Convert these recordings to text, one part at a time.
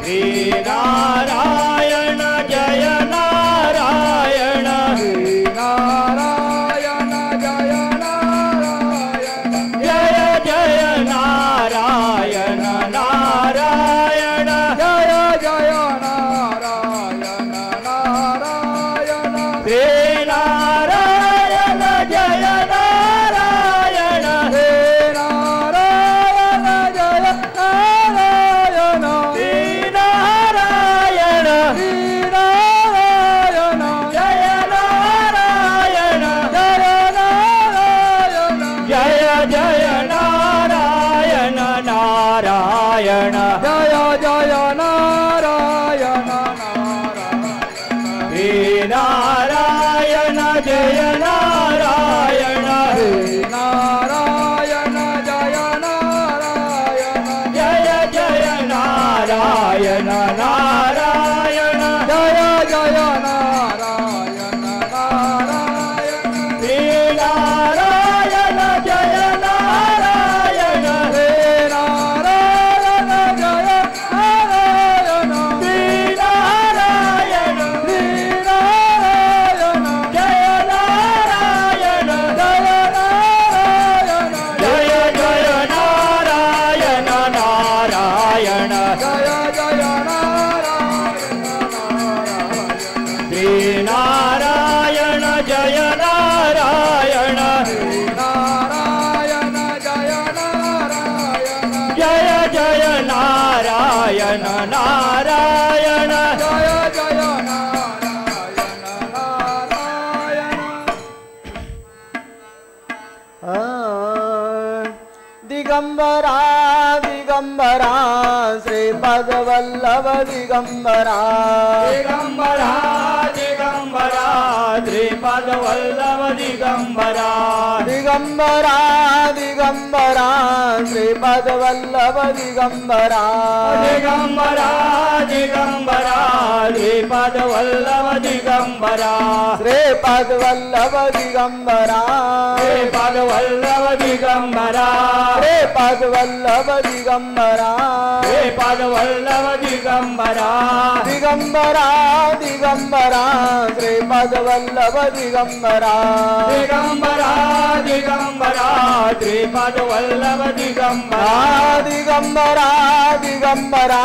श्री नारायण जय नारायण श्री नारायण जय नारायण जय जय नारायण नारायण जय जय नारायण नारायण श्री नारायण जय नारायण श्री नारायण जय नारायण श्री नारायण श्री नारायण जय नारायण जय नारायण जय जय नारायण नारायण जय जय नारायण नारायण श्री नारायण जय नारायण श्री नारायण जय नारायण जय जय नारायण नारायण जय जय नारायण नारायण श्री नारायण जय नारायण श्री नारायण जय नारायण श्री नारायण श्री नारायण जय नारायण जय नारायण जय जय नारायण नारायण जय जय नारायण नारायण श्री नारायण जय नारायण नारायण जय जय नारायण नारायण जय जय नारायण नारायण दिगंबरा दिगंबरा श्रीपदवल्लभ दिगंबरा दिगंबरा दिगंबरा श्रीपद वल्लभ दिगंबरा दिगंबरा दिगंबरा श्रीपदवल्लभ दिगंबरा दिगंबरा दिगंबरा श्रीपद वल्लभ दिगंबरा श्रीपदवल्लभ दिगंबरा श्रीपद वल्लभ दिगंबरा श्रीपदवल्लभ दिगंबरा श्रीपद वल्लभ दिगंबरा दिगंबरा दिगंबरा श्रीपदवल्लभ दिगंबरा दिगंबरा दिगंबरा श्रीपद वल्लभ दिगंबरा दिगंबरा दिगंबरा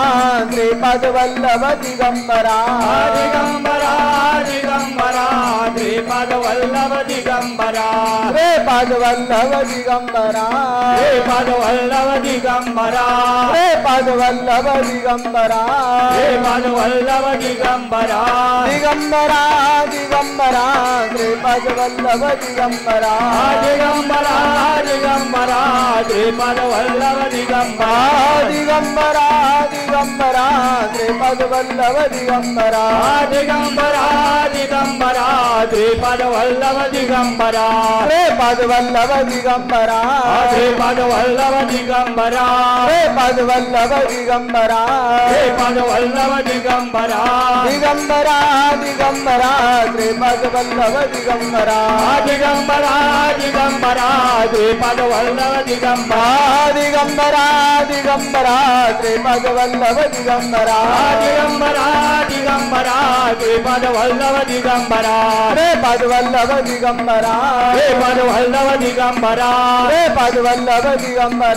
श्रीपदवल्लभ दिगंबरा दिगंबरा दिगंबरा श्रीपद वल्लभ दिगंबरा श्रीपदवल्लभ दिगंबरा श्रीपद वल्लभ दिगंबरा श्रीपदवल्लभ दिगंबरा श्रीपद वल्लभ दिगंबरा दिगंबरा दिगंबरा श्रीपदवल्लभ दिगंबरा दिगंबरा दिगंबरा श्रीपद वल्लभ दिगंबरा दिगंबरा दिगंबरा श्रीपदवल्लभ दिगंबरा दिगंबरा दिगंबरा श्रीपद वल्लभ दिगंबरा श्रीपदवल्लभ दिगंबरा श्रीपद वल्लभ दिगंबरा श्रीपदवल्लभ दिगंबरा श्रीपद वल्लभ दिगंबरा दिगंबरा दिगंबरा श्रीपदवल्लभ दिगंबरा दिगंबरा दिगंबरा श्रीपद वल्लभ दिगंबरा दिगंबरा दिगंबरा श्रीपदवल्लभ दिगंबरा दिगंबरा दिगंबरा श्रीपद वल्लभ दिगंबरा श्रीपदवल्लभ दिगंबरा श्रीपद वल्लभ दिगंबरा श्रीपदवल्लभ दिगंबरा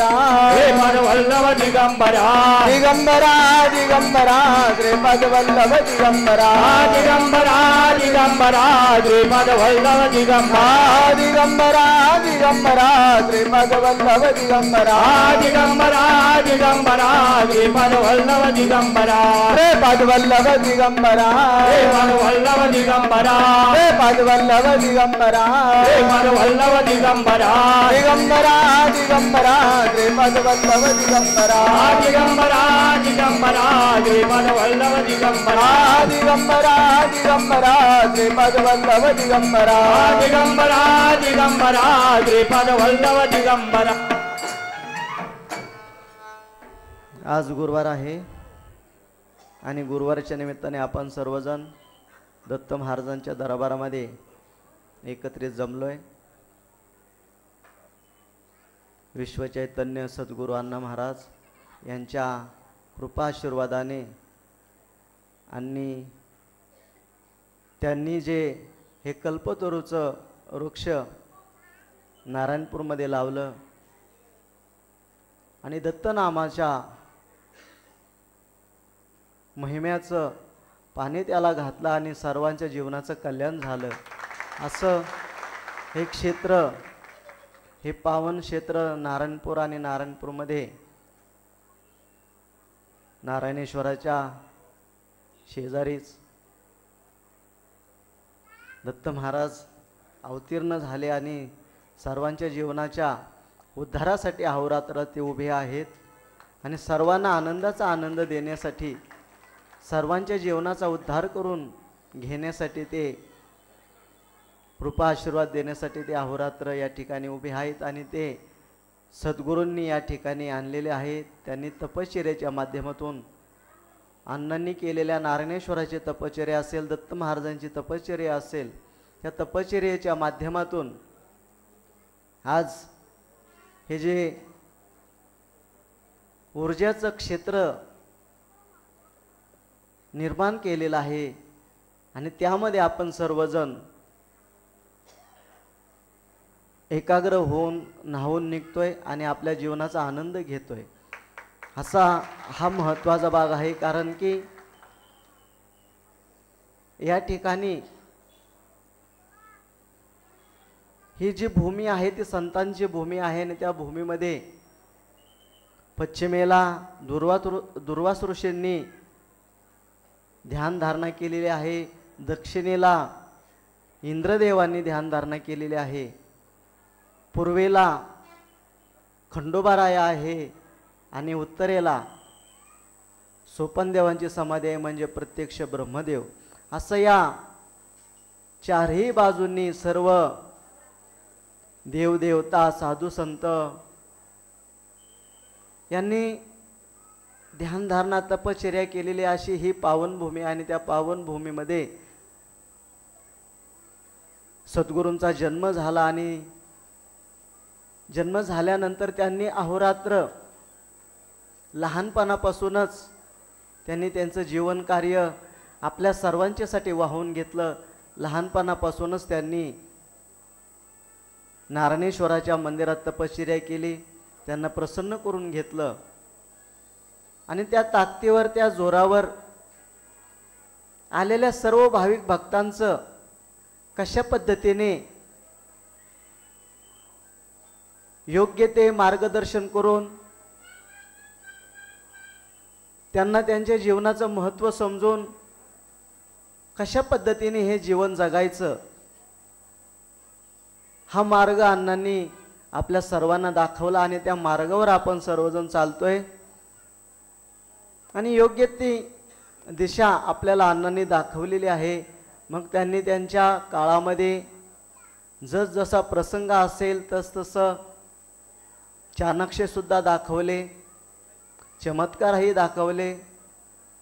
श्रीपद वल्लभ दिगंबरा दिगंबरा दिगंबरा श्रीपदवल्लभ दिगंबरा दिगंबरा दिगंबरा श्रीपद वल्लभ दिगंबरा दिगंबरा दिगंबरा श्रीपदवल्लभ दिगंबरा दिगंबरा दिगंबरा श्रीपद वल्लभ दिगंबरा श्रीपदवल्लभ दिगंबरा श्रीपद वल्लभ दिगंबरा श्रीपदवल्लभ दिगंबरा श्रीपद वल्लभ दिगंबरा दिगंबरा दिगंबरा श्रीपदवल्लभ दिगंबरा दिगंबरा दिगंबरा श्रीपद वल्लभ दिगंबरा दिगंबरा दिगंबरा श्रीपदवल्लभ दिगंबरा दिगंबरा दिगंबरा श्रीपद वल्लभ दिगंबरा आज गुरुवार आहे आणि गुरुवारच्या निमित्ताने आपण सर्वजण दत्त महाराजांच्या दरबारामध्ये एकत्रित जमलोय। विश्वचैतन्य सद्गुरू अण्णा महाराज यांच्या कृपाशीर्वादाने आणि त्यांनी जे हे कल्पतरूचं वृक्ष नारायणपूरमध्ये लावलं आणि दत्तनामाच्या महिम्याचं पाणी त्याला घातलं आणि सर्वांच्या जीवनाचं कल्याण झालं. असं हे क्षेत्र, हे पावन क्षेत्र नारायणपूर आणि नारायणपूरमध्ये नारायणेश्वराच्या शेजारीच दत्त महाराज अवतीर्ण झाले आणि सर्वांच्या जीवनाच्या उद्धारासाठी अहोरात्र ते उभे आहेत आणि सर्वांना आनंदाचा आनंद देण्यासाठी, सर्वांच्या जीवनाचा उद्धार करून घेण्यासाठी, ते कृपा आशीर्वाद देण्यासाठी ते अहोरात्र या ठिकाणी उभे आहेत आणि ते सद्गुरूंनी या ठिकाणी आणलेले आहेत. त्यांनी तपश्चर्याच्या माध्यमातून अण्णांनी केलेल्या नारायणेश्वराची तपश्चर्या असेल, दत्त महाराजांची तपश्चर्या असेल, त्या तपश्चर्याच्या माध्यमातून आज हे जे ऊर्जाचं क्षेत्र निर्माण केलेलं आहे आणि त्यामध्ये आपण सर्वजण एकाग्र होऊन न्हावून निघतोय आणि आपल्या जीवनाचा आनंद घेतोय, असा हा महत्त्वाचा भाग आहे. कारण की या ठिकाणी ही जी भूमी आहे ती संतांची भूमी आहे आणि त्या भूमीमध्ये पश्चिमेला दुर्वास ऋषींनी ध्यानधारणा केलेली आहे, दक्षिणेला इंद्रदेवांनी ध्यानधारणा केलेली आहे, पूर्वेला खंडोबाराय आहे आणि उत्तरेला सोपनदेवांची समाधी आहे म्हणजे प्रत्यक्ष ब्रह्मदेव. असं या चारही बाजूंनी सर्व देवदेवता साधू संत यांनी ध्यानधारणा तपश्चर्या केलेली अशी ही पावनभूमी आणि त्या पावनभूमीमध्ये सद्गुरूंचा जन्म झाला आणि जन्म झाल्यानंतर त्यांनी अहोरात्र लहानपणापासूनच त्यांनी त्यांचं जीवन कार्य आपल्या सर्वांच्यासाठी वाहून घेतलं. लहानपणापासूनच त्यांनी नारायणेश्वराच्या मंदिरात तपश्चर्या केली, त्यांना प्रसन्न करून घेतलं आणि त्या ताकदीवर, त्या जोरावर आलेल्या सर्व भाविक भक्तांचं कशा पद्धतीने योग्य ते मार्गदर्शन करून त्यांना त्यांच्या जीवनाचं महत्त्व समजून कशा पद्धतीने हे जीवन जगायचं हा मार्ग अण्णांनी आपल्या सर्वांना दाखवला आणि त्या मार्गावर आपण सर्वजण चालतोय आणि योग्य ती दिशा आपल्याला अण्णांनी दाखवलेली आहे. मग त्यांनी त्यांच्या काळामध्ये जसजसा प्रसंग असेल तसतसं चाणक्यसुद्धा दाखवले, चमत्कारही दाखवले,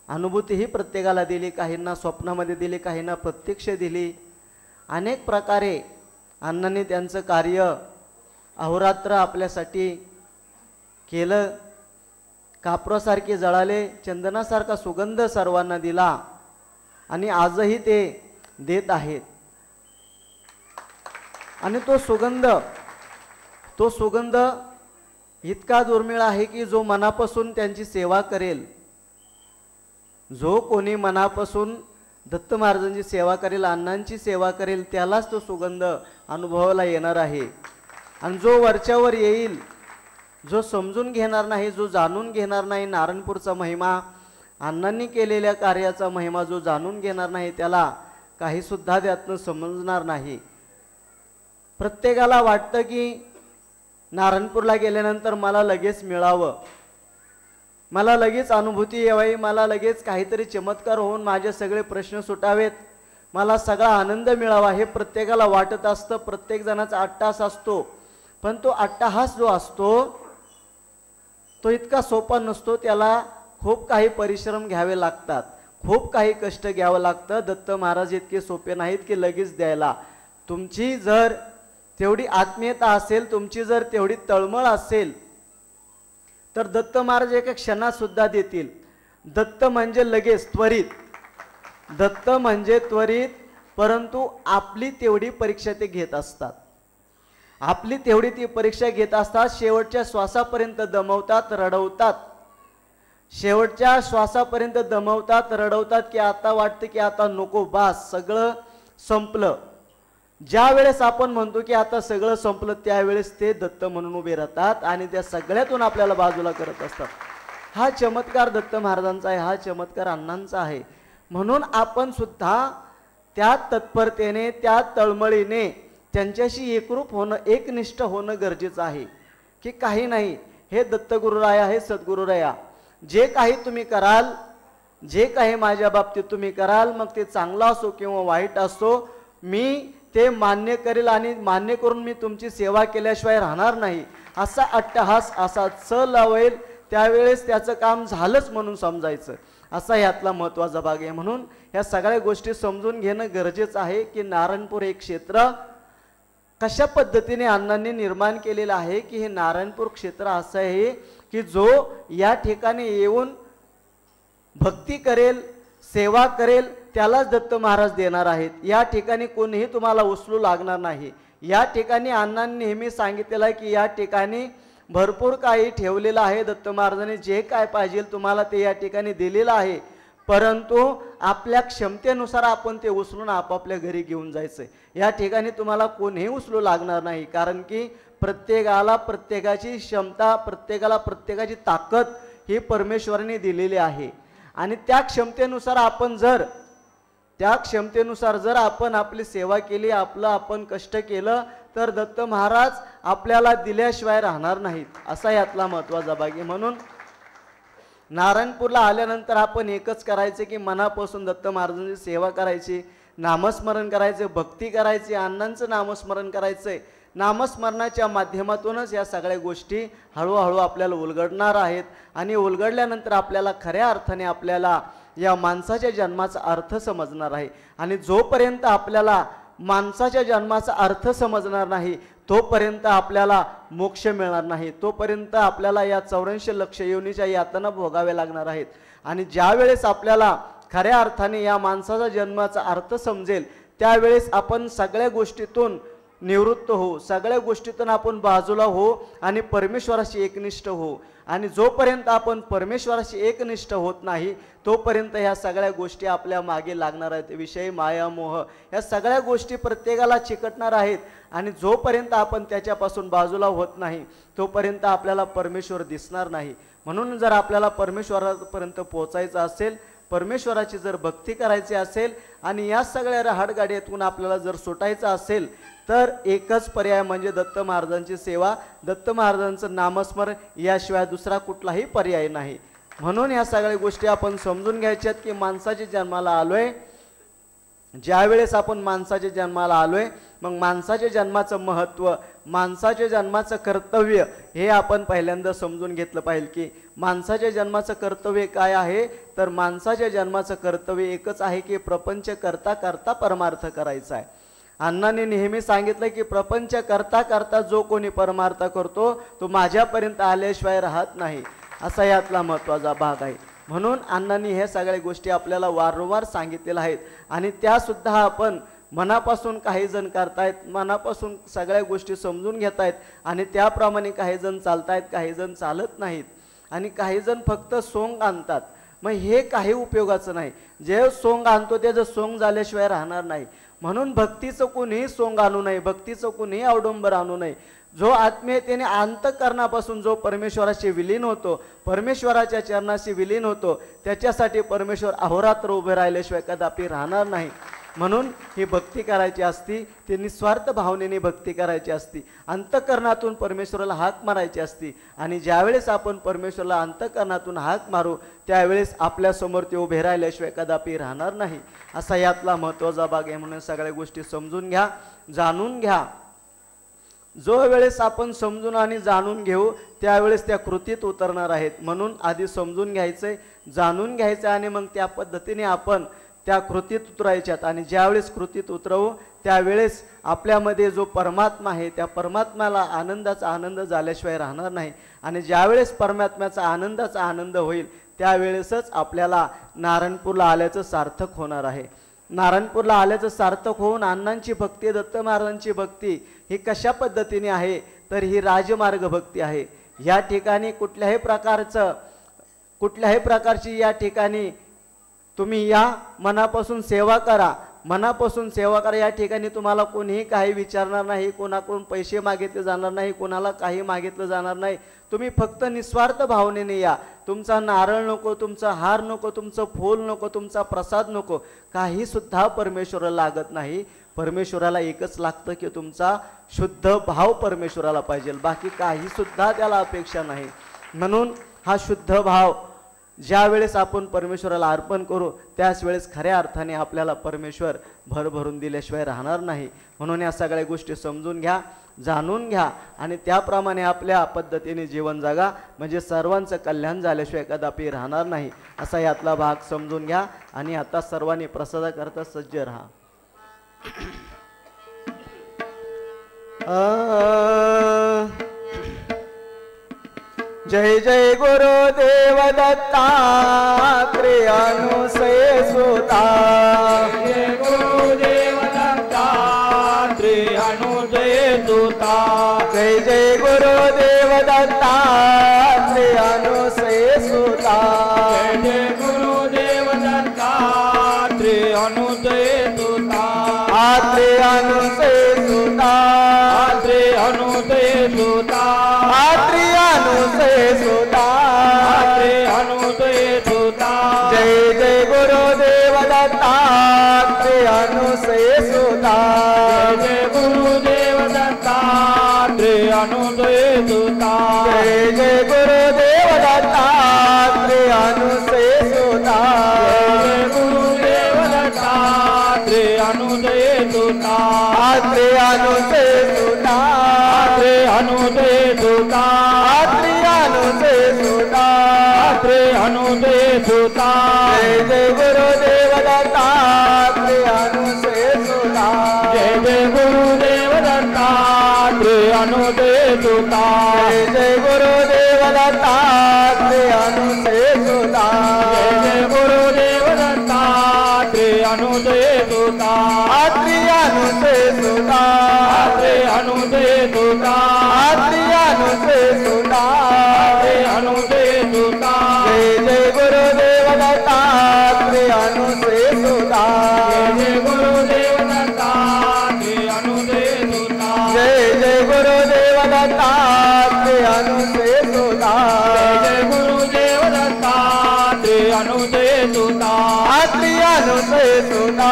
अनुभूतीही प्रत्येकाला दिली, काहींना स्वप्नामध्ये दिली, काहींना प्रत्यक्ष दिली. अनेक प्रकारे अण्णांनी त्यांचं कार्य अहोरात्र आपल्यासाठी केलं. कापरासारखे जळाले, चंदनासारखा सुगंध सर्वांना दिला आणि आजही ते देत आहेत. आणि तो सुगंध इतका दुर्मिळ आहे की जो मनापासून त्यांची सेवा करेल, जो कोणी मनापासून दत्त महाराजांची सेवा करेल, अण्णांची सेवा करेल, त्यालाच तो सुगंध अनुभवाला येणार आहे. आणि जो वरच्यावर येईल, जो समजून घेणार नाही, जो जाणून घेणार नाही नारायणपूरचा महिमा, अण्णांनी केलेल्या कार्याचा महिमा जो जाणून घेणार नाही, त्याला काहीसुद्धा त्यातनं समजणार नाही. प्रत्येकाला वाटतं की नारायणपूरला गेल्यानंतर मला लगेच मिळावं, मला लगेच अनुभूती यावी, मला लगेच काहीतरी चमत्कार होऊन माझे सगळे प्रश्न सुटावेत, मला सगळा आनंद मिळावा, हे प्रत्येकाला वाटत असतं. प्रत्येक जणाचा अट्टहास असतो, पण तो अट्टहास जो असतो तो इतका सोपा नसतो. त्याला खूप काही परिश्रम घ्यावे लागतात, खूप काही कष्ट घ्यावं लागतं. दत्त महाराज इतके सोपे नाहीत की लगेच द्यायला. तुमची जर तेवढी आत्मीयता असेल, तुमची जर तेवढी तळमळ असेल तर दत्त महाराज एका क्षणात सुद्धा देतील. दत्त म्हणजे लगेच, त्वरित. दत्त म्हणजे त्वरित, परंतु आपली तेवढी परीक्षा ते घेत असतात. आपली तेवढी ती परीक्षा घेत असतात. शेवटच्या श्वासापर्यंत दमवतात, रडवतात. शेवटच्या श्वासापर्यंत दमवतात, रडवतात की आता वाटतं की आता नको, बास, सगळं संपलं. ज्या वेळेस आपण म्हणतो की आता सगळं संपलं, त्यावेळेस ते दत्त म्हणून उभे राहतात आणि त्या सगळ्यातून आपल्याला बाजूला करत असतात. हा चमत्कार दत्त महाराजांचा आहे, हा चमत्कार अण्णांचा आहे. म्हणून आपण सुद्धा त्या तत्परतेने, त्या तळमळीने त्यांच्याशी एकरूप होणं, एकनिष्ठ होणं गरजेचं आहे. की काही नाही, हे दत्तगुरुराया, हे सद्गुरुराया, जे काही तुम्ही कराल, जे काही माझ्या बाबतीत तुम्ही कराल, मग ते चांगलं असो किंवा वाईट असो, मी ते मान्य करेल आणि मान्य करून मी तुमची सेवा केल्याशिवाय राहणार नाही, असा अट्टहास, असा च लावेल, त्यावेळेस त्याचं काम झालंच म्हणून समजायचं. असा यातला महत्त्वाचा भाग आहे. म्हणून ह्या सगळ्या गोष्टी समजून घेणं गरजेचं आहे की नारायणपूर हे क्षेत्र कशा पद्धतीने अण्णांनी निर्माण केलेलं आहे. की हे नारायणपूर क्षेत्र असं आहे की जो या ठिकाणी येऊन भक्ती करेल, सेवा करेल, त्यालाच दत्त महाराज देणार आहेत. या ठिकाणी कोणीही तुम्हाला उचलू लागणार नाही. या ठिकाणी अण्णांनी नेहमी सांगितलेलं आहे की या ठिकाणी भरपूर काही ठेवलेलं आहे. दत्त महाराजांनी जे काय पाहिजे तुम्हाला ते या ठिकाणी दिलेलं आहे, परंतु आपल्या क्षमतेनुसार आपण ते उचलून आपापल्या घरी घेऊन जायचं. या ठिकाणी तुम्हाला कोणीही उचलू लागणार नाही, कारण की प्रत्येकाला प्रत्येकाची क्षमता, प्रत्येकाला प्रत्येकाची ताकद ही परमेश्वराने दिलेली आहे. आणि त्या क्षमतेनुसार जर आपण आपली सेवा केली, आपलं आपण कष्ट केलं, तर दत्त महाराज आपल्याला दिल्याशिवाय राहणार नाहीत. असा यातला महत्त्वाचा भाग आहे. म्हणून नारायणपूरला आल्यानंतर आपण एकच करायचे की मनापासून दत्त महाराजांची सेवा करायची, नामस्मरण करायचे, भक्ती करायची, अण्णांचं नामस्मरण करायचंय. नामस्मरणाच्या माध्यमातूनच या सगळ्या गोष्टी हळूहळू आपल्याला उलगडणार आहेत. आणि उलगडल्यानंतर आपल्याला खऱ्या अर्थाने आपल्याला या माणसाच्या जन्माचा अर्थ समजणार आहे. आणि जोपर्यंत आपल्याला माणसाच्या जन्माचा अर्थ समजणार नाही, तोपर्यंत आपल्याला मोक्ष मिळणार नाही. तोपर्यंत आपल्याला या 84 लक्ष योनीच्या यातना भोगाव्या लागणार आहेत. आणि ज्या वेळेस आपल्याला खऱ्या अर्थाने या माणसाचा जन्माचा अर्थ समजेल, त्यावेळेस आपण सगळ्या गोष्टीतून निवृत्त हो, सगळ्या गोष्टीतून आपण बाजूला हो आणि परमेश्वराशी एकनिष्ठ हो. आणि जोपर्यंत आपण परमेश्वराशी एकनिष्ठ होत नाही, तोपर्यंत ह्या सगळ्या गोष्टी आपल्या मागे लागणार आहेत. विषय, माया, मोह, ह्या सगळ्या गोष्टी प्रत्येकाला चिकटणार आहेत. आणि जोपर्यंत आपण त्याच्यापासून बाजूला होत नाही, तोपर्यंत आपल्याला परमेश्वर दिसणार नाही. म्हणून जर आपल्याला परमेश्वरापर्यंत पोहोचायचं असेल, परमेश्वराची जर भक्ती करायची असेल आणि या सगळ्या रहाटगाडीतून आपल्याला जर सुटायचं असेल, तर एकच पर्याय म्हणजे दत्त महाराजांची सेवा, दत्त महाराजांचं नामस्मरण, याशिवाय दुसरा कुठलाही पर्याय नाही. म्हणून या सगळ्या गोष्टी आपण समजून घ्यायच्यात की माणसाच्या जन्माला आलोय. ज्या वेळेस आपण माणसाच्या जन्माला आलोय, मग माणसाच्या जन्माचं महत्त्व, माणसाच्या जन्माचं कर्तव्य हे आपण पहिल्यांदा समजून घेतलं पाहिजे. की माणसाच्या जन्माचं कर्तव्य काय आहे, तर माणसाच्या जन्माचं कर्तव्य एकच आहे की प्रपंच करता करता परमार्थ करायचा आहे. अण्णांनी नेहमी सांगितलं की प्रपंच करता करता जो कोणी परमार्थ करतो, तो माझ्यापर्यंत आल्याशिवाय राहत नाही. असा यातला महत्त्वाचा भाग आहे. म्हणून अण्णांनी ह्या सगळ्या गोष्टी आपल्याला वारंवार सांगितलेल्या आहेत. आणि त्यासुद्धा आपण मनापासून काही जण करतायत, मनापासून सगळ्या गोष्टी समजून घेत आहेत. आणि त्याप्रमाणे काही जण चालतायत, काही जण चालत नाहीत. आणि काही जण फक्त सोंग आणतात. मग हे काही उपयोगाचं नाही. जे सोंग आणतो त्याचं सोंग झाल्याशिवाय राहणार नाही. म्हणून भक्तीचं कोणीही सोंग आणू नये, भक्तीचं कोणीही अवडंबर आणू नये. जो आत्मीयतेने अंतःकरणापासून जो परमेश्वराशी विलीन होतो, परमेश्वराच्या चरणाशी विलीन होतो, त्याच्यासाठी परमेश्वर अहोरात्र उभे राहिल्याशिवाय कदापि राहणार नाही. म्हणून ही भक्ती करायची असती, ती निस्वार्थ भावनेने भक्ती करायची असती, अंतःकरणातून परमेश्वराला हाक मारायची असती. आणि ज्यावेळेस आपण परमेश्वराला अंतःकरणातून हाक मारू, त्यावेळेस आपल्यासमोर ते उभे राहिल्याशिवाय कदापि राहणार नाही. असा यातला महत्त्वाचा भाग आहे. म्हणून सगळ्या गोष्टी समजून घ्या, जाणून घ्या. जो वेळेस आपण समजून आणि जाणून घेऊ, त्यावेळेस त्या कृतीत उतरणार आहेत. म्हणून आधी समजून घ्यायचंय, जाणून घ्यायचं आणि मग त्या पद्धतीने आपण त्या कृतीत उतरायच्यात. आणि ज्यावेळेस कृतीत उतरवू, त्यावेळेस आपल्यामध्ये जो परमात्मा आहे, त्या परमात्म्याला आनंदाचा आनंद झाल्याशिवाय राहणार नाही. आणि ज्यावेळेस परमात्म्याचा आनंदाचा आनंद होईल, त्यावेळेसच आपल्याला नारायणपूरला आल्याचं सार्थक होणार आहे. नारायणपूरला आल्याचं सार्थक होऊन अण्णांची भक्ती, दत्त महाराजांची भक्ती ही कशा पद्धतीने आहे तर ही राजमार्ग भक्ती आहे. या ठिकाणी कुठल्याही प्रकारची या ठिकाणी तुम्ही या मनापासून सेवा करा, मनापासून सेवा करा. या ठिकाणी तुम्हाला कोणीही काही विचारणार नाही, कोणाकडून पैसे मागितले जाणार नाही, कोणाला काही मागितलं जाणार नाही. तुम्ही फक्त निस्वार्थ भावनेने या. तुमचा नारळ नको, तुमचा हार नको, तुमचं फूल नको, तुमचा प्रसाद नको, काही सुद्धा परमेश्वराला लागत नाही. परमेश्वराला एकच लागतं की तुमचा शुद्ध भाव परमेश्वराला पाहिजे, बाकी काही सुद्धा त्याला अपेक्षा नाही. म्हणून हा शुद्ध भाव ज्या वेळेस आपण परमेश्वराला अर्पण करू त्याच वेळेस खऱ्या अर्थाने आपल्याला परमेश्वर भरभरून दिल्याशिवाय राहणार नाही. म्हणून या सगळ्या गोष्टी समजून घ्या, जाणून घ्या आणि त्याप्रमाणे आपल्या पद्धतीने जीवन जगा, म्हणजे सर्वांचं कल्याण झाल्याशिवाय कदापि राहणार नाही. असा यातला भाग समजून घ्या. आणि आता सर्वांनी प्रसादाकरता सज्ज राहा. जय जय गुरुदेव दत्तात्रेय अनुसय सुता. जय गुरुदेव दत्तात्रेय अनुसय सुता. जय जय गुरुदेव दत्तात्रेय अनुसय सुता. जय जय गुरुदेव दत्तात्रेय अनुसय सुता. आत्रेय अनुसय सुता. आत्रेय अनुसय सुता. आत्रेय अनुसय सुता. आत्रेय अनुसय सुता. जय जय गुरुदेव दत्तात्रेय अनुसय सुता. जय जय गुरुदेव दत्तात्रेय अनुसय सुता. जय जय गुरुदेव दत्तात्रेय अनुसय सुता. जय गुरुदेव दत्तात्रेय अनुसय सुता. आत्रेय अनुसय सुता. आत्रेय अनुसय सुता. आत्रेय अनुसय सुता. आत्रेय अनुसय सुता. जय जय गुरुदेव दत्तात्रेय अनुसय सुता. जय जय गुरुदेव दत्तात्रेय अनुसय सुता. जय जय गुरुदेव दत्तात्रेय अनुसय सुता. जय जय गुरुदेव दत्तात्रेय अनुसय सुता. आत्रेय अनुसय सुता. आत्रेय अनुसय सुता. आत्रेय अनुसय सुता. आत्रेय अनुसय सुता. जय जय गुरुदेव दत्तात्रेय अनुसय सुता. जय जय गुरुदेव दत्तात्रेय अनुसय सुता. जय जय गुरुदेव दत्तात्रेय अनुसय सुता. जय जय गुरुदेव दत्तात्रेय अनुसय सुता. आत्रेय अनुसय सुता.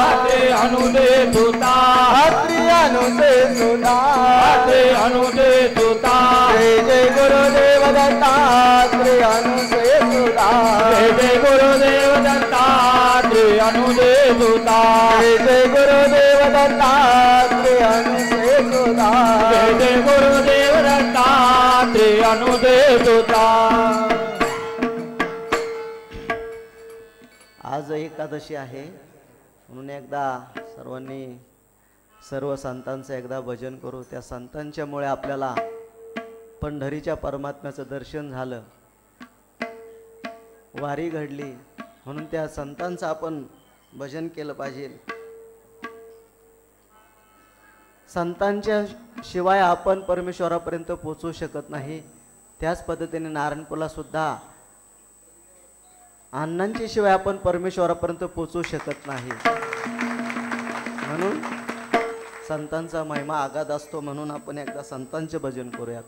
आत्रेय अनुसय सुता. आत्रेय अनुसय सुता. आत्रेय अनुसय सुता. जय जय गुरुदेव दत्तात्रेय अनुसय सुता. जय जय गुरुदेव दत्तात्रेय अनुसय सुता. जय जय गुरुदेव दत्तात्रेय अनुसय सुता. जय जय गुरुदेव दत्तात्रेय अनुसय सुता. आज एकादशी आहे म्हणून एकदा सर्वांनी सर्व संतांचं एकदा भजन करू. त्या संतांच्यामुळे आपल्याला पंढरीच्या परमात्म्याचं दर्शन झालं, वारी घडली, म्हणून त्या संतांचं आपण भजन केलं पाहिजे. संतांच्या शिवाय आपण परमेश्वरापर्यंत पोहोचू शकत नाही. त्याच पद्धतीने नारायणपूरला सुद्धा अण्णांच्या शिवाय आपण परमेश्वरापर्यंत पोहोचू शकत नाही. म्हणून संतांचा महिमा आगाध असतो. म्हणून आपण एकदा संतांचे भजन करूयात.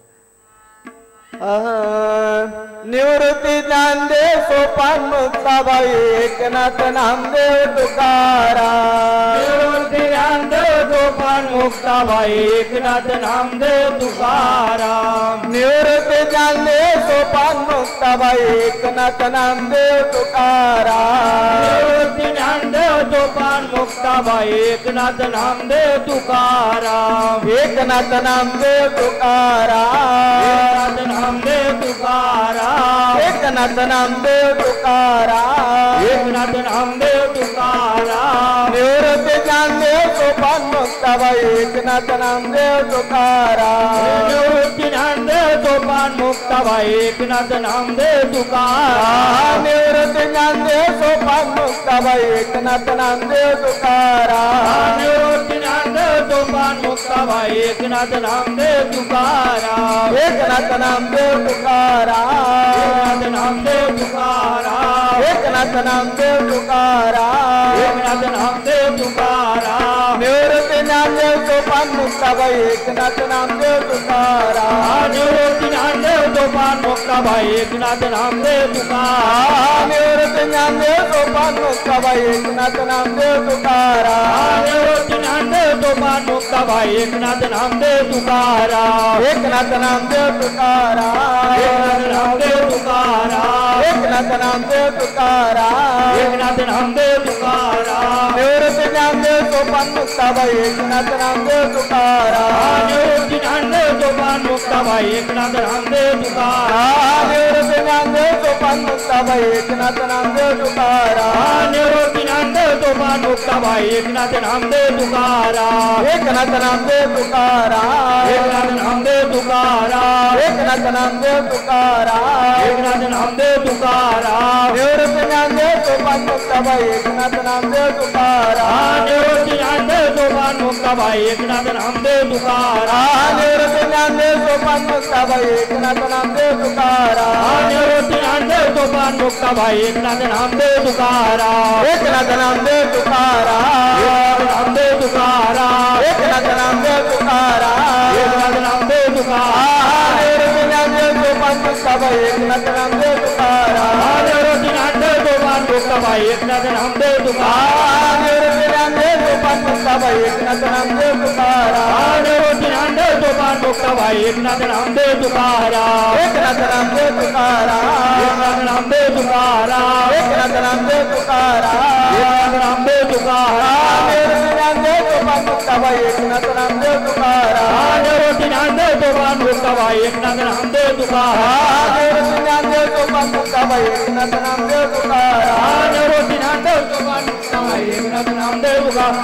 निवृत्ती ज्ञानदेव सोपान मुक्ताबाई एकनाथ नामदेव तुकाराम. निवृत्ती ज्ञानदेव सोपान मुक्ताबाई एकनाथ नामदेव तुकाराम. निवृत्ती ज्ञानदेव सोपान मुक्ताबाई एकनाथ नामदेव तुकाराम. निवृत्ती ज्ञानदेव सोपान मुक्ताबाई एकनाथ नामदेव तुकाराम. एकनाथ नामदेव तुकाराम. एकनाथ नामदेव तुकाराम. एकनाथ नामदेव तुकाराम. एकनाथ नामदेव तुकाराम. निवृत्ती ज्ञानदेव सोपान मुक्ताबाई मुक्ताबाई एकनाथ नामदेव तुकाराम निवृत्ती ज्ञानदेव सोपान मुक्ताबाई एकनाथ नामदेव तुकाराम निवृत्ती ज्ञानदेव सोपान मुक्ताबाई एकनाथ नामदेव तुकाराम निवृत्ती ज्ञानदेव सोपान मुक्ताबाई एकनाथ नामदेव तुकाराम एकनाथ नामदेव तुकाराम एकनाथ नामदेव तुकाराम एकनाथ नामदेव तुकाराम एकनाथ नामदेव तुकाराम निवृत्ती ज्ञानदेव सोपान मुक्ताबाई एकनाथ नामदेव तुकाराम निवृत्ती ज्ञानदेव सोपान मुक्ताबाई एकनाथ नामदेव तुकाराम निवृत्ती ज्ञानदेव सोपान मुक्ताबाई एकनाथ नामदेव तुकाराम निवृत्ती ज्ञानदेव सोपान मुक्ताबाई एकनाथ नामदेव तुकाराम एकनाथ नामदेव तुकाराम एकनाथ नामदेव तुकाराम एकनाथ नामदेव तुकाराम एकनाथ नामदेव तुकाराम निवृत्ती ज्ञानदेव सोपान मुक्ताबाई एकनाथ नामदेव तुकाराम निवृत्ती ज्ञानदेव सोपान मुक्ताबाई एकनाथ नामदेव तुकाराम निवृत्ती ज्ञानदेव सोपान मुक्ताबाई एकनाथ नामदेव तुकाराम निवृत्ती ज्ञानदेव सोपान मुक्ताबाई एकनाथ नामदेव तुकाराम एकनाथ नामदेव तुकाराम एकनाथ नामदेव तुकाराम एकनाथ नामदेव तुकाराम एकनाथ नामदेव तुकाराम निवृत्ती ज्ञानदेव सोपान मुक्ताबाई एकनाथ नामदेव तुकाराम निवृत्ती ज्ञानदेव सोपान मुक्ताबाई एकनाथ नामदेव तुकाराम निवृत्ती ज्ञानदेव सोपान मुक्ताबाई एकनाथ नामदेव तुकाराम निवृत्ती ज्ञानदेव सोपान मुक्ताबाई एकनाथ नामदेव तुकाराम एकनाथ नामदेव तुकाराम नामदेव तुकाराम एकनाथ नामदेव तुकाराम एकनाथ नामदेव तुकाराम निवृत्ती ज्ञानदेव सोपान मुक्ताबाई एकनाथ नामदेव तुकाराम निवृत्ती ज्ञानदेव सोपान मुक्ताबाई एकनाथ नामदेव तुकाराम निवृत्ती ज्ञानदेव सोपान मुक्ताबाई एकनाथ नामदेव तुकाराम निवृत्ती ज्ञानदेव सोपान मुक्ताबाई एकनाथ नामदेव तुकाराम एकनाथ नामदेव तुकाराम एकनाथ नामदेव तुकाराम एकनाथ नामदेव तुकाराम एकनाथ नामदेव तुकाराम निवृत्ती ज्ञानदेव सोपान मुक्ताबाई एकनाथ नामदेव तुकाराम निवृत्ती ज्ञानदेव सोपान मुक्ताबाई एकनाथ नामदेव तुकाराम निवृत्ती ज्ञानदेव सोपान मुक्ताबाई एकनाथ नामदेव तुकाराम निवृत्ती ज्ञानदेव सोपान मुक्ताबाई एकनाथ नामदेव तुकाराम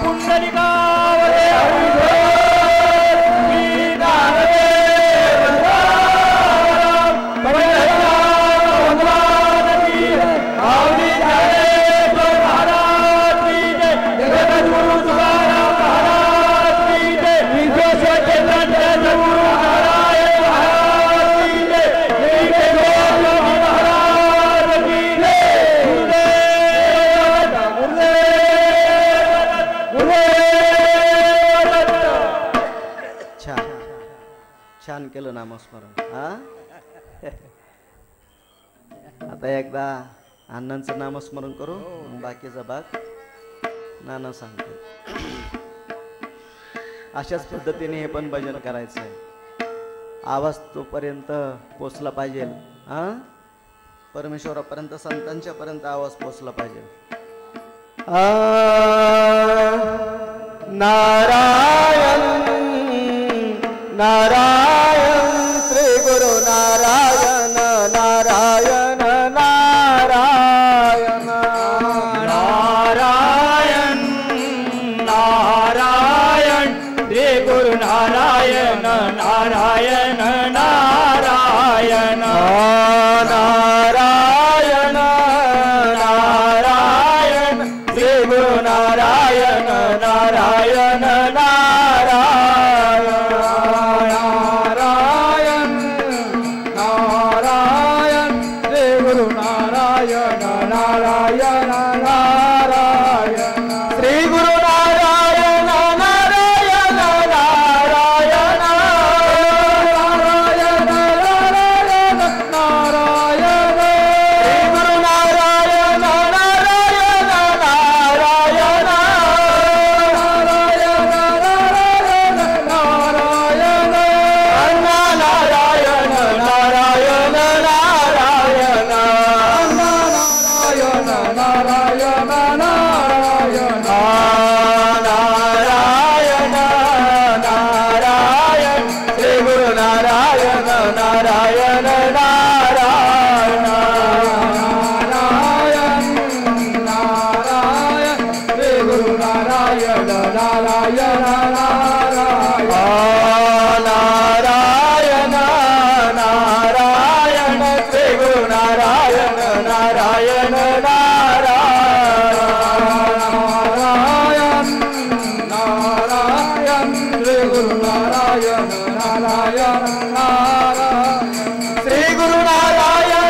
पुंडलिकावरे हरिभोर गीतावरे वंदनाम भगवान की आवली झाले तो महाराज की जय जगद्गुरु तुकाराम महाराज की जय विश्वेश्वर चैतन्य सद्गुरु नारायण महाराज की जय श्री गोविंद महाराज की जय छान छान केलं नामस्मरण हा आता एकदा अण्णांचं नामस्मरण करू मग बाकीचा भाग नाना सांगते अशाच पद्धतीने हे पण भजन करायचं आहे आवाज तोपर्यंत पोचला पाहिजे हा परमेश्वरापर्यंत संतांच्या पर्यंत आवाज पोचला पाहिजे नारायण नारायण श्री गुरु नारायण नारायण नारायण नारायण नारायण श्री गुरु नारायण नारायण नारायण नारायण नारायण श्री गुरु नारायण नारायण नारायण नारायण नारायण श्री गुरु नारायण नारायण नारायण श्री गुरु नारायण नारायण नारायण नारायण नारायण नारायण श्री गुरु नारायण नारायण नारायण नारायण नारायण नारायण अण्णा नारायण नारायण नारायण नारायण नारायण नारायण नारायण नारायण श्री गुरु नारायण नारायण नारायण नारायण नारायण श्री गुरु नारायण नारायण नारायण नारायण नारायण श्री गुरु नारायण नारायण नारायण नारायण श्री गुरु नारायण नारायण श्री गुरु नारायण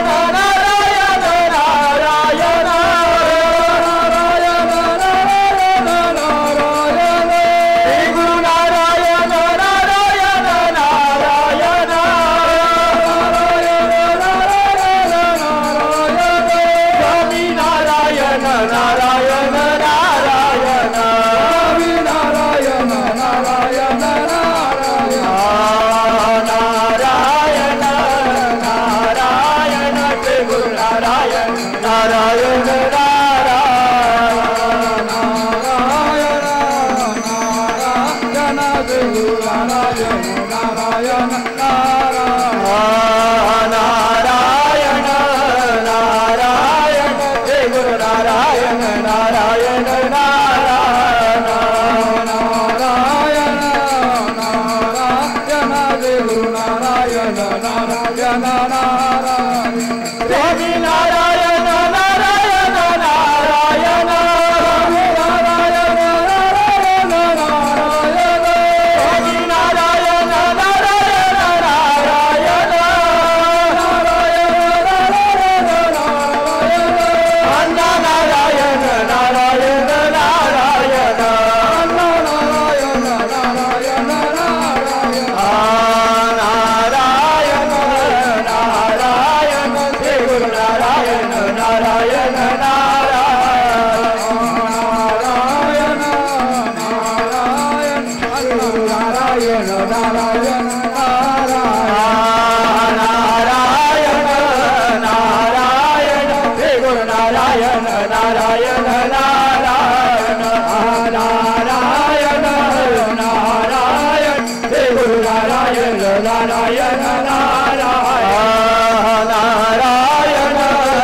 नारायण नारायण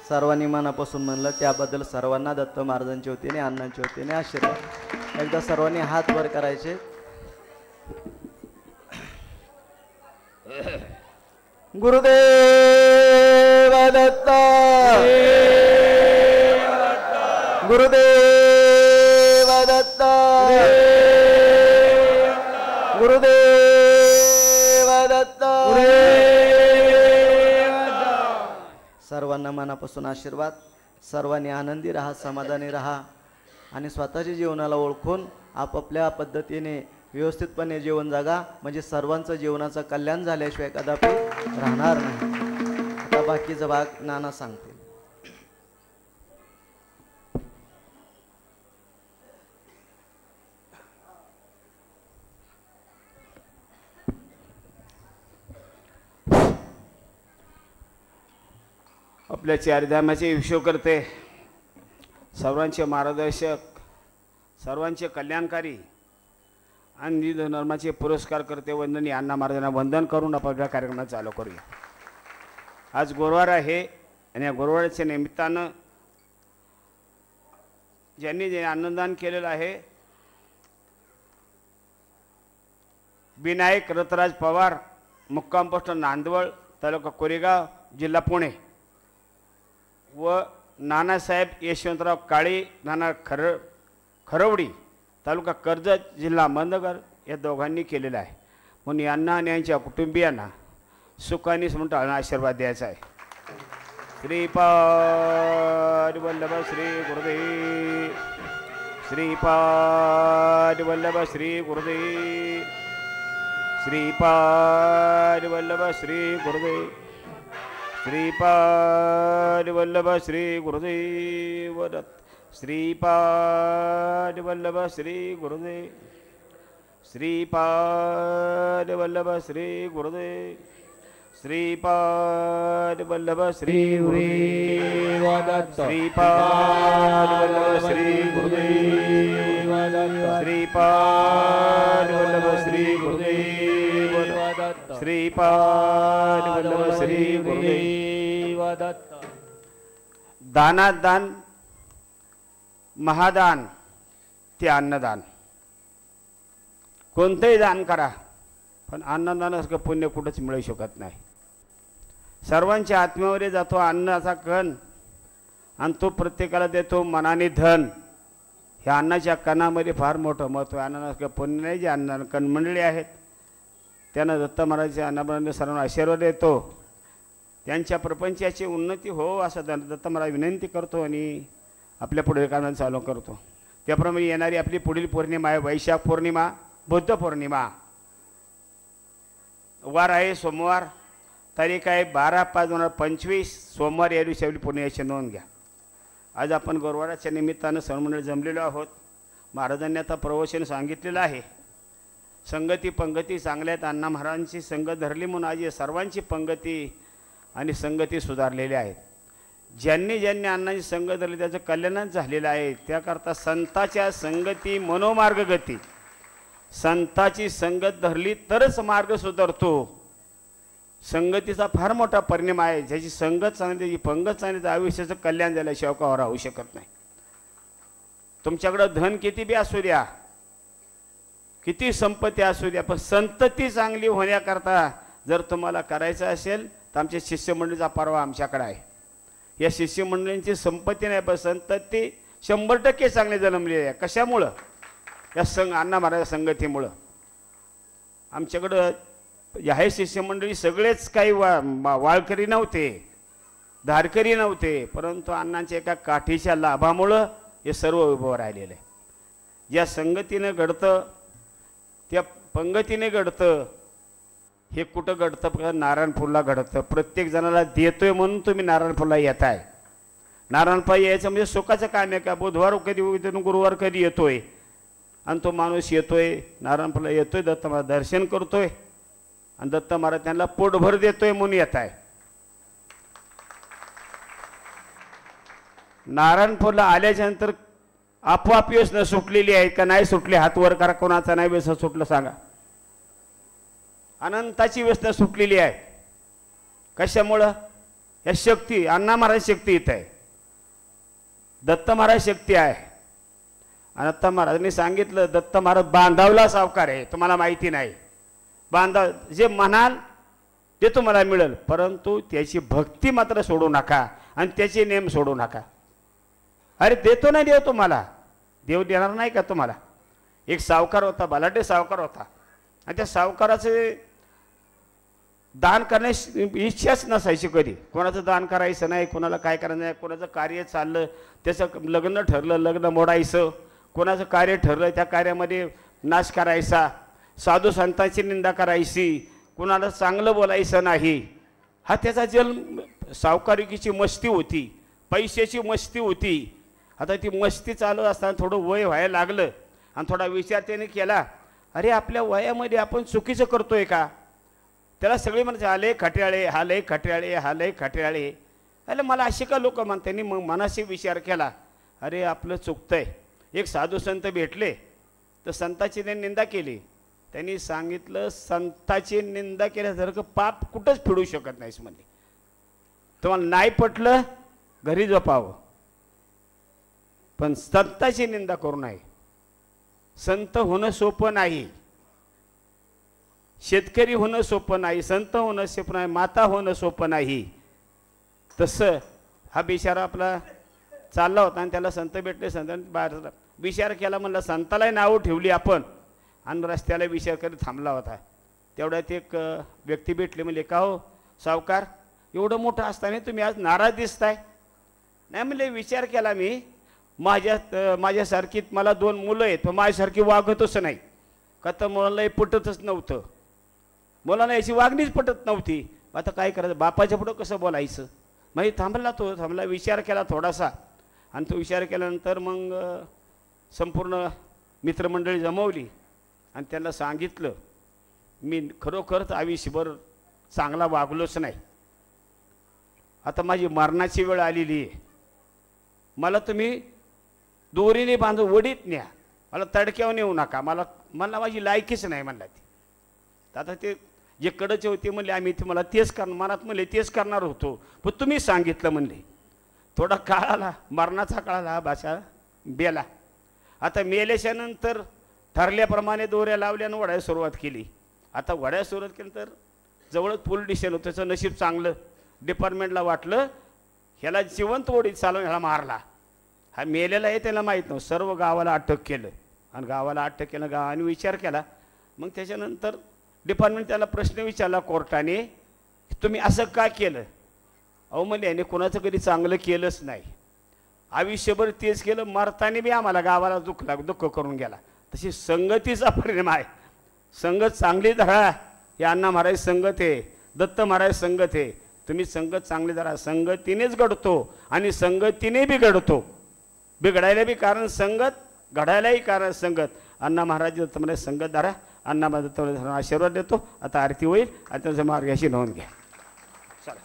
सर्वांनी मनापासून म्हणलं त्याबद्दल सर्वांना दत्त महाराजांच्या वतीने अण्णांच्या वतीने आशीर्वाद. एकदा सर्वांनी हात वर करायचे. गुरुदेव दत्त गुरुदेव दत्त गुरुदेव दत्त. सर्वांना मनापासून आशीर्वाद. सर्वांनी आनंदी राहा, समाधानी राहा आणि स्वतःच्या जीवनाला ओळखून आपापल्या पद्धतीने व्यवस्थितपणे जीवन जगा, म्हणजे सर्वांचं जीवनाचं कल्याण झाल्याशिवाय कदापि राहणार नाही. आता बाकीचा भाग नाना सांगतील. आपल्या चारधामाचे विश्वकर्ते, सर्वांचे मार्गदर्शक, सर्वांचे कल्याणकारी आणि हिंदू धर्माचे पुरस्कार करते वंदनीय अण्णा महाराजांना वंदन करून आपल्या कार्यक्रमात चालू करूया. आज गुरुवार आहे आणि या गुरुवारच्या निमित्तानं ज्यांनी जे अन्नदान केलेलं आहे, विनायक रतराज पवार, मुक्काम पोस्ट नांदवळ, तालुका कोरेगाव, जिल्हा पुणे, व नानासाहेब यशवंतराव काळे, नाना खरवडी, तालुका कर्जत, जिल्हा अहमदनगर, या दोघांनी केलेलं आहे. म्हणून यांना आणि यांच्या कुटुंबियांना सुखाने म्हणून आशीर्वाद द्यायचा आहे. श्रीपाद वल्लभ श्री गुरुदेव, श्रीपाद वल्लभ श्री गुरुदेव, श्रीपाद वल्लभ श्री गुरुदेव, श्रीपाद वल्लभ श्री गुरुदेव दत्त, श्रीपाद वल्लभ श्री गुरुदेव, श्रीपाद वल्लभ श्री गुरुदेव, श्रीपाद वल्लभ श्री गुरुदेव दत्त, श्रीपाद वल्लभ श्री गुरुदेव दत्त, श्रीपाद वल्लभ श्री गुरुदेव दत्त, श्रीपाद वल्लभ श्री गुरुदेव दत्त. दानात दान, महादान ते अन्नदान. कोणतंही दान करा, पण अन्नदानासारखं पुण्य कुठंच मिळू शकत नाही. सर्वांच्या आत्म्यावर जातो अन्नाचा कण, आणि तो प्रत्येकाला देतो मनाने धन. ह्या अन्नाच्या कणामध्ये फार मोठं महत्त्व आहे. अन्नासारखं पुण्य नाही. जे अन्न कण मंडळी आहेत त्यांना दत्त महाराजांच्या अन्नाप्रमाणे सर्वांना आशीर्वाद देतो. त्यांच्या प्रपंचाची उन्नती हो असं दत्त महाराज विनंती करतो आणि आपल्या पुढील कामाला चालू करतो. त्याप्रमाणे येणारी आपली पुढील पौर्णिमा आहे वैशाख पौर्णिमा, बुद्ध पौर्णिमा. वार आहे सोमवार, तारीख आहे 12/5/2025, सोमवार. या दिवशी आपली पौर्णिमेची नोंद घ्या. आज आपण गुरुवाराच्या निमित्तानं सर्वमंडळी जमलेलो आहोत. महाराजांनी आता प्रवचन सांगितलेलं आहे. संगती पंगती चांगल्या आहेत. अण्णा महाराजांची संगत धरली म्हणून आज सर्वांची पंगती आणि संगती सुधारलेल्या आहेत. ज्यांनी ज्यांनी अण्णांची संगत धरली त्याचं कल्याणच झालेलं आहे. त्याकरता संताच्या संगती मनोमार्गगती. संताची संगत धरली तरच मार्ग सुधारतो. संगतीचा फार मोठा परिणाम आहे. ज्याची संगत चांगली, त्याची पंगत चांगली, तर आयुष्याचं कल्याण झाल्याशिवाय का राहू शकत नाही. तुमच्याकडं धन किती बी असू द्या, किती संपत्ती असू द्या, पण संतती चांगली होण्याकरता जर तुम्हाला करायचं असेल तर आमच्या शिष्यमंडळीचा परवा आमच्याकडे आहे. या शिष्यमंडळींची संपत्ती नाही, पण संतती 100% चांगली जन्मलेली आहे. कशामुळं? या अण्णा महाराज संगतीमुळं. आमच्याकडं आहे शिष्यमंडळी सगळेच काही वाळकरी नव्हते, धारकरी नव्हते, परंतु अण्णांच्या एका काठीच्या लाभामुळं हे सर्व उभं राहिलेलं आहे. ज्या संगतीनं घडतं, त्या पंगतीने घडतं. हे कुठं घडतं? नारायणपूरला घडतं. प्रत्येक जणाला देतोय म्हणून तुम्ही नारायणपूरला येत आहे. नारायणपूरला यायचं म्हणजे सुखाचं काम आहे का? बुधवार कधी, गुरुवार कधी येतोय, आणि तो माणूस येतोय नारायणपूरला येतोय, दत्त महाराज दर्शन करतोय, आणि दत्त महाराज त्यांना पोटभर देतोय म्हणून येत आहे. नारायणपूरला आल्याच्या नंतर आपोआप व्यसन सुटलेली आहेत का? नाही सुटली. हात वर करा. कोणाचा नाही व्यसन सुटलं सांगा. अनंताची व्यसन सुटलेली आहे. कशामुळं? या शक्ती, अण्णा महाराज शक्ती इथं आहे, दत्त महाराज शक्ती आहे. आणि दत्त महाराजांनी सांगितलं, दत्त महाराज बांधावला सावकार आहे. तुम्हाला माहिती नाही. बांधाव जे म्हणाल ते तुम्हाला मिळेल, परंतु त्याची भक्ती मात्र सोडू नका आणि त्याचे नेम सोडू नका. अरे देतो नाही देव तुम्हाला, देव देणार नाही का तुम्हाला? एक सावकार होता, बलाढ्य सावकार होता, आणि त्या सावकाराचे दान करण्याची इच्छाच नसायची कधी. कोणाचं दान करायचं नाही, कोणाला काय करायचं नाही. कोणाचं कार्य चाललं, त्याचं लग्न ठरलं, लग्न मोडायचं. कोणाचं कार्य ठरलं, त्या कार्यामध्ये नाश करायचा, साधू संतांची निंदा करायची, कुणाला चांगलं बोलायचं नाही. हा त्याचा जन्म. सावकारिकीची मस्ती होती, पैशाची मस्ती होती. आता ती मस्ती चालू असताना थोडं वय व्हायला लागलं आणि थोडा विचार त्याने केला, अरे आपल्या वयामध्ये आपण चुकीचं करतोय का? त्याला सगळे म्हणायचे, हा लय खट्याळे, हा लय खट्याळे, हा लय खट्याळे. अरे मला असे का लोक म्हणतात? त्यांनी मग मनाशी विचार केला, अरे आपलं चुकतंय. एक साधू संत भेटले, तर संताची त्यांनी निंदा केली. त्यांनी सांगितलं, संताची निंदा केल्यासारखं पाप कुठंच फिरू शकत नाहीस म्हणजे. तुम्हाला नाही पटलं घरी झोपावं, पण संताची निंदा करू नये. संत होणं सोपं नाही, शेतकरी होणं सोपं नाही, संत होणं सोपं नाही, माता होणं सोपं नाही. तसं हा बिचारा आपला चालला होता आणि त्याला संत भेटले. संतांनी बाहेर विचार केला, म्हणलं संतालाही नावं ठेवली आपण आणि रस्त्याला विचार करत थांबला होता. तेवढ्यात एक व्यक्ती भेटली. म्हणजे का हो सावकार, एवढं मोठं असताना तुम्ही आज नाराज दिसताय? नाही म्हणले, विचार केला मी, माझ्यासारखी मला 2 मुलं आहेत, पण माझ्यासारखी वागतच नाही. का तर मुलांना पटतच नव्हतं, मुलांना याची वागणीच पटत नव्हती. आता काय करायचं, बापाच्या पुढं कसं बोलायचं? म्हणजे थांबला, विचार केला थोडासा. आणि तो विचार केल्यानंतर मग संपूर्ण मित्रमंडळी जमवली आणि त्यांना सांगितलं, मी खरोखरच आयुष्यभर चांगला वागलोच नाही. आता माझी मरणाची वेळ आलेली आहे, मला तुम्ही दोरीने बांधून वडीत न्या, मला तडक्यावर नेऊ नका, मला माझी लायकीच नाही म्हणला ती. आता ते जे कडचे होते म्हणले, आम्ही तुम्हाला तेच करणार, मनात म्हणले तेच करणार होतो, पण तुम्ही सांगितलं म्हणले. थोडा काळ आला, मरणाचा काळ आला, भाषा बेला. आता मेल्याच्या नंतर ठरल्याप्रमाणे दोऱ्या लावल्यानं वड्याला सुरुवात केली. आता वड्या सुरुवात केल्यानंतर जवळच पोलीस स्टेशन होतं, त्याचं नशीब चांगलं. डिपार्टमेंटला वाटलं ह्याला जिवंत ओढीत चालवून ह्याला मारला. हा मेलेला आहे त्याला माहीत नव्हतं. सर्व गावाला अटक केलं आणि गावाला अटक केलं, गावाने विचार केला. मग त्याच्यानंतर डिपार्टमेंट त्याला प्रश्न विचारला कोर्टाने, तुम्ही असं का केलं? अहो म्हणजे याने कोणाचं कधी चांगलं केलंच नाही, आयुष्यभर तेच केलं, मरताना बी आम्हाला गावाला दुःख करून गेला. तशी संगतीचा परिणाम आहे. संगत चांगली धरा, हे अण्णा महाराज संगत आहे, दत्त महाराज संगत आहे. तुम्ही संगत चांगली धरा, संगतीनेच घडतो आणि संगतीने बी घडतो. बिघडायला बी कारण संगत, घडायलाही कारण संगत. अण्णा महाराज दत्त महाराज संगत धरा. अण्णा महाराज दत्त महाराज आशीर्वाद देतो. आता आरती होईल आणि त्यांचा मार्गाशी नोंद घ्या. चला.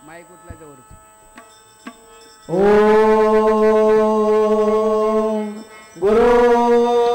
माईक उठला जवळच. ओम गुरुर्ब्रह्मा